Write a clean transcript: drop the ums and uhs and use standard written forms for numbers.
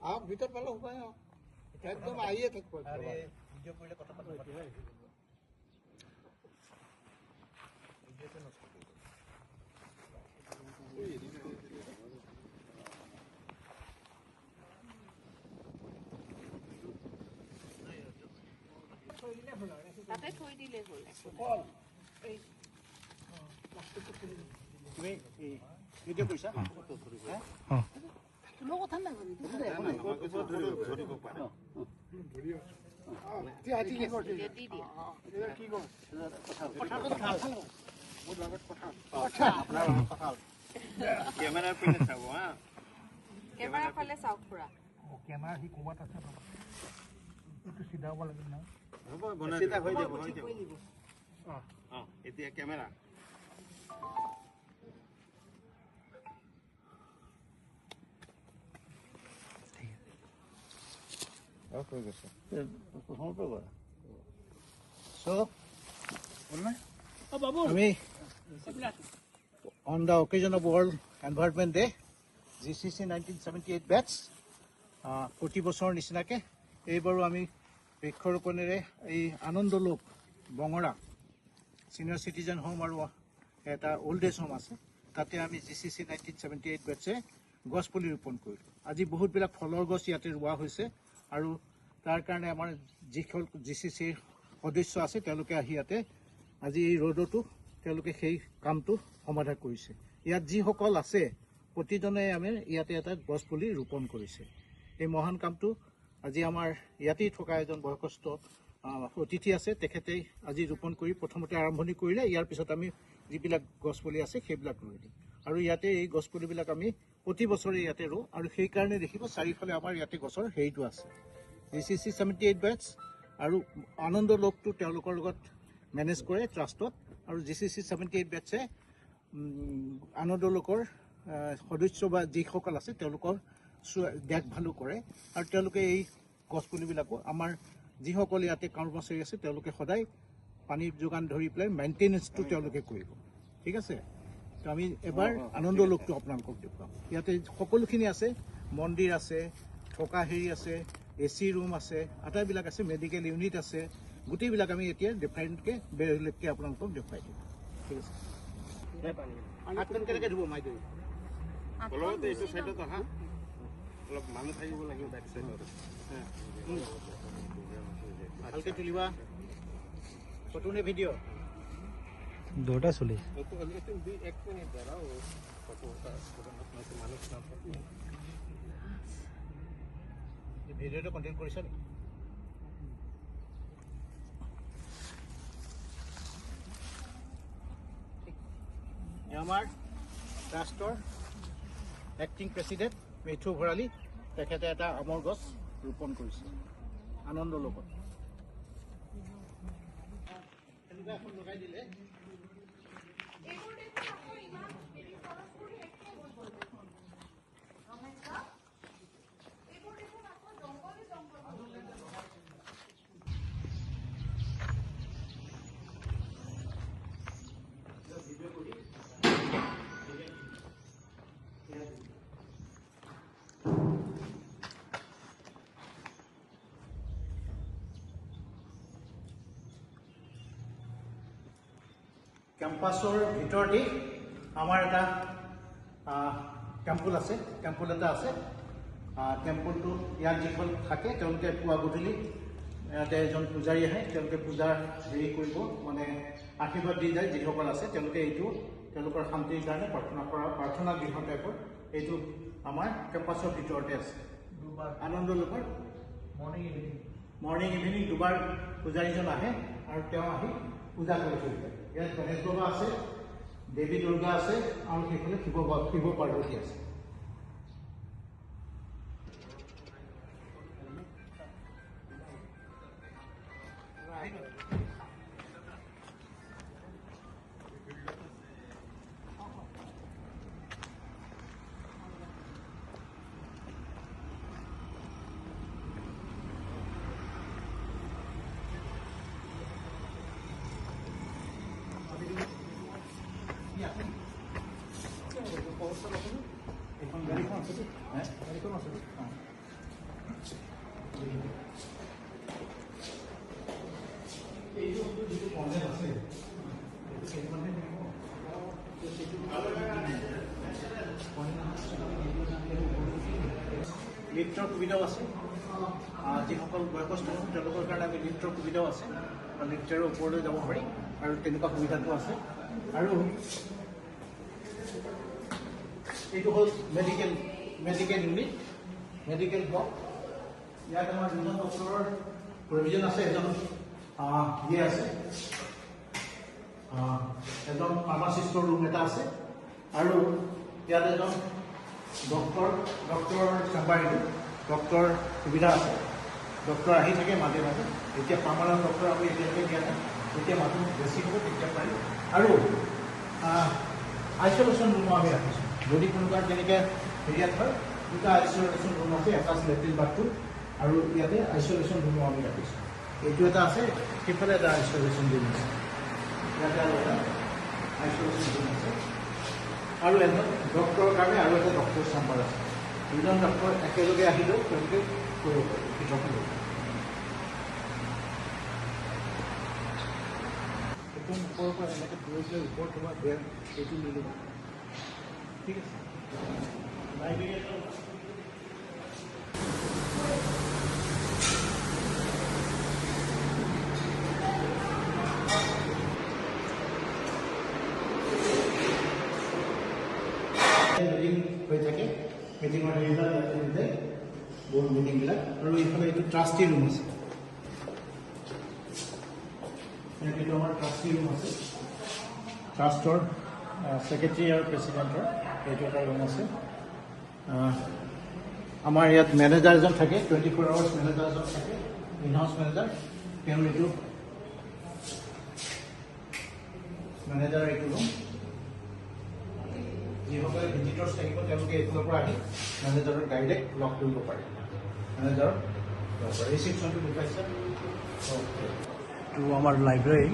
ভিতৰত পালে উপায় একদম আহিয়ে থাকিব ভিডিঅ' কৰিলে কথা পাতিব তাতে থৈ দিলে হ'ল তুমি ভিডিঅ' কৰিছা কোনো কথা নাই কেমেৰাৰ পিনে চাব কেমেৰা ফালে চাওক পুৰা কেমেৰা সি ক'ৰবাত আছে এইটো চিধা হ'ব লাগিব নহয় হ'ব চিধা হৈ যাব এতিয়া camera On the occasion of World Environment Day, GCC 1978 batch, 40 বছৰ নিচিনাকে এইবাৰো আমি বৃক্ষৰোপণেৰে এই আনন্দলোক বঙৰা সিনিয়ৰ সিটিজেন হোম আৰু এটা ওল্ড এজ হোম আছে তাতে আমি GCC 1978 বেটছে গছ পুলি ৰোপণ কৰিলোঁ আজি বহুতবিলাক ফলৰ গছ ইয়াতে ৰোৱা হৈছে আৰু তাৰ কাৰণে আমাৰ যিসকল GCCৰ সদস্য আছে তেওঁলোকে আহি ইয়াতে আজি এই ৰ'দতো তেওঁলোকে সেই কামটো সমাধান কৰিছে ইয়াত যিসকল আছে প্ৰতিজনে আমি ইয়াতে এটা গছ পুলি ৰোপণ কৰিছে এই মহান কামটো আজি আমাৰ ইয়াতেই থকা এজন বয়সস্থ অতিথি আছে তেখেতেই আজি ৰোপণ কৰি প্ৰথমতে আৰম্ভণি কৰিলে ইয়াৰ পিছত আমি যিবিলাক গছ পুলি আছে সেইবিলাক ৰুই দিম আৰু ইয়াতে এই গছ পুলিবিলাক আমি প্ৰতি বছৰে ইয়াতে ৰুওঁ আৰু সেইকাৰণে দেখিব চাৰিওফালে আমাৰ ইয়াতে গছৰ হেৰিটো আছে GCC 78 বেটছ আৰু আনন্দ লোকটো তেওঁলোকৰ লগত মেনেজ কৰে ট্ৰাষ্টত আৰু GCC 78 বেটছে আনন্দ লোকৰ সদস্য বা যিসকল আছে তেওঁলোকৰ দেখভালো কৰে আৰু তেওঁলোকে এই গছপুলিবিলাকো আমাৰ যিসকল ইয়াতে কৰ্মচাৰী আছে তেওঁলোকে সদায় পানী যোগান ধৰি পেলাই মেইনটেনেন্সটো তেওঁলোকে কৰিব ঠিক আছে তো আমি এবাৰ আনন্দ লোকটো আপোনালোকক দেখুৱাম ইয়াতে সকলোখিনি আছে মন্দিৰ আছে থকা হেৰি আছে AC ৰুম আছে আটাইবিলাক আছে মেডিকেল ইউনিট আছে গোটেইবিলাক আমি এতিয়া ডিফাৰেণ্টকৈ বেলেগকৈ আপোনালোকক দেখুৱাই দিম ঠিক আছে হাতখন কেনেকৈ ধুব মাই ধৰি অলপ এইটো চাইডত আহা অলপ মানুহ থাকিব লাগিব বেক চাইডত ভালকৈ তুলিবা ফটো নে ভিডিঅ' দুটা চলি এক মিনিট দাঁড়াও মানুষ ভিডিঅ'টো কণ্টেক্ট কৰিছা নেকি আমাৰ ট্ৰাষ্টৰ এক্টিং প্ৰেচিডেণ্ট মিথু ভৰালী তেখেতে এটা আমৰ গছ ৰোপণ কৰিছে আনন্দ লগত এখন লগাই দিলে কেম্পাছৰ ভিতৰতে আমাৰ এটা টেম্পল আছে টেম্পল এটা আছে টেম্পলটো ইয়াত যিসকল থাকে তেওঁলোকে পুৱা গধূলি ইয়াতে এজন পূজাৰী আহে তেওঁলোকে পূজাৰ হেৰি কৰিব মানে আশীৰ্বাদ দি যায় যিসকল আছে তেওঁলোকে এইটো তেওঁলোকৰ শান্তিৰ কাৰণে প্ৰাৰ্থনা গৃহ টাইপৰ এইটো আমাৰ কেম্পাছৰ ভিতৰতে আছে আনন্দ লোকৰ মৰ্ণিং ইভিনিং দুবাৰ পূজাৰীজন আহে আৰু তেওঁ আহি পূজা কৰি থৈ যায় ইয়াত গণেশ বাবা আছে দেৱী দুৰ্গা আছে আৰু সেইফালে শিৱ পাৰ্বতী আছে লিফ্টৰ সুবিধাও আছে যিসকল বয়সস্থ তেওঁলোকৰ কাৰণে আমি লিফ্টৰ সুবিধাও আছে লিফ্টেৰে ওপৰলৈ যাব পাৰি আৰু তেনেকুৱা সুবিধাটো আছে আৰু এইটো হ'ল মেডিকেল ইউনিট মেডিকেল ব্লক ইয়াত আমাৰ দুজন ডক্টৰৰ প্ৰভিজন আছে এজন আছে এজন ফাৰ্মাচিষ্টৰ ৰুম এটা আছে আৰু ইয়াত এজন ডক্টৰৰ চেম্বাৰ এইটো ডক্টৰ সুবিধা আছে ডক্টৰ আহি থাকে মাজে মাজে এতিয়া পাৰ্মানেণ্ট ডক্টৰ আমি এতিয়ালৈকে দিয়া নাই যেতিয়া মানুহ বেছি হ'ব তেতিয়া পাৰিম আৰু আইচলেশ্যন ৰুমো আমি ৰাখিছোঁ যদি কোনোবা যেনেকৈ হেৰিয়াত হয় দুটা আইচলেশ্যন ৰুম আছে এটা লেট্ৰিন বাথৰুম আৰু ইয়াতে আইচলেশ্যন ৰুমো আমি ৰাখিছোঁ এইটো এটা আছে সেইফালে এটা আইচলেশ্যন ৰুম আছে ইয়াতে আৰু এটা আইচলেশ্যন ৰুম আছে আৰু এজন ডক্টৰৰ কাৰণে আৰু এটা ডক্টৰ চেম্বাৰ আছে দুজন ডক্টৰ একেলগে আহিলেও তেওঁলোকে কৰিব পাৰে পৃথক একদম ওপৰৰ পৰা এনেকৈ দূৰৈ লৈ ওপৰত তোমাৰ বেৰ এইটো লৈ ল'বা ঠিক আছে মিটিং হৈ থাকে মিটিঙৰ হেৰিবিলাক ইয়াতে হৈ যায় বৰ্ড মিটিংবিলাক আৰু এইফালে এইটো ট্ৰাষ্টি ৰুম আছে এইটো আমাৰ ট্ৰাষ্টি ৰুম আছে ট্ৰাষ্টৰ ছেক্ৰেটাৰী আৰু প্ৰেচিডেণ্টৰ এইটো এটা ৰুম আছে আমাৰ ইয়াত মেনেজাৰ এজন থাকে 24 আৱাৰ্ছ মেনেজাৰ এজন থাকে ইন হাউচ মেনেজাৰ তেওঁ এইটো মেনেজাৰ এইটো ৰুম যিসকলে ভিজিটৰ্ছ থাকিব তেওঁলোকে এইফালৰ পৰা আহি মেনেজাৰৰ ডাইৰেক্ট লগ কৰিব পাৰে মেনেজাৰৰ ৰিচিপশ্যনটো দেখুৱাইছে এইটো আমাৰ লাইব্ৰেৰী